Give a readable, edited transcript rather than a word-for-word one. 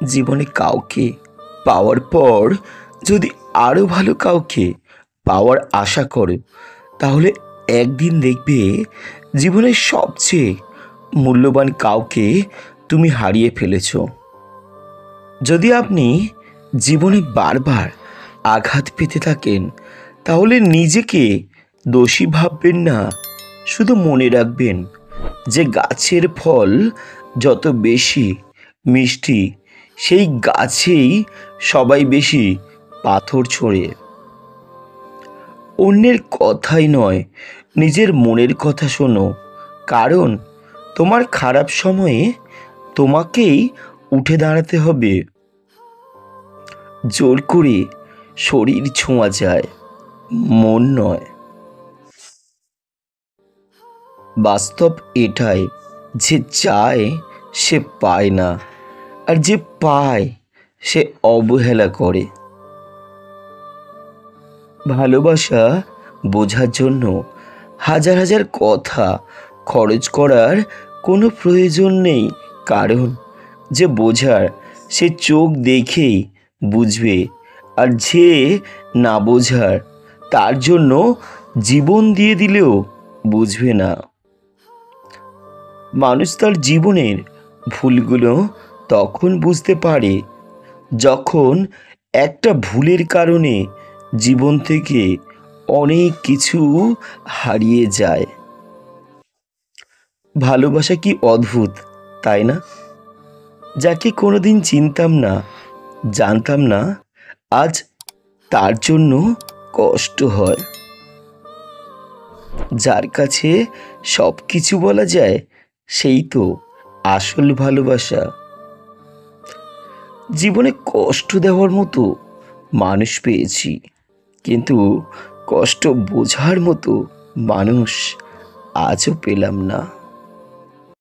জীবনে কাউকে পাওয়ার পর যদি আরও ভালো কাউকে পাওয়ার আশা করো, তাহলে একদিন দেখবে জীবনের সবচেয়ে মূল্যবান কাউকে তুমি হারিয়ে ফেলেছ। যদি আপনি জীবনে বারবার আঘাত পেতে থাকেন, তাহলে নিজেকে দোষী ভাববেন না। শুধু মনে রাখবেন যে গাছের ফল যত বেশি মিষ্টি, সেই গাছেই সবাই বেশি পাথর ছোঁড়ে। অন্যের কথাই নয়, নিজের মনের কথা শোনো, কারণ তোমার খারাপ সময়ে তোমাকেই উঠে দাঁড়াতে হবে। জোর করে শরীর ছোঁয়া যায়, মন নয়। বাস্তব এটাই যে চায় সে পায় না, আর যে পায় সে অবহেলা করে। ভালোবাসা বোঝার জন্য হাজার হাজার কথা খরচ করার কোনো প্রয়োজন নেই, কারণ যে বোঝার সে চোখ দেখেই বুঝবে, আর যে না বোঝার তার জন্য জীবন দিয়ে দিলেও বুঝবে না। মানুষ তার জীবনের ভুলগুলো তখন বুঝতে পারে যখন একটা ভুলের কারণে জীবন থেকে অনেক কিছু হারিয়ে যায়। ভালোবাসা কি অদ্ভুত, তাই না? যাকে কোনোদিন চিনতাম না, জানতাম না, আজ তার জন্য কষ্ট হয়। যার কাছে সব কিছু বলা যায়, সেই তো আসল ভালোবাসা। জীবনে কষ্ট দেওয়ার মতো মানুষ পেয়েছি, কিন্তু কষ্ট বোঝার মতো মানুষ আজও পেলাম না।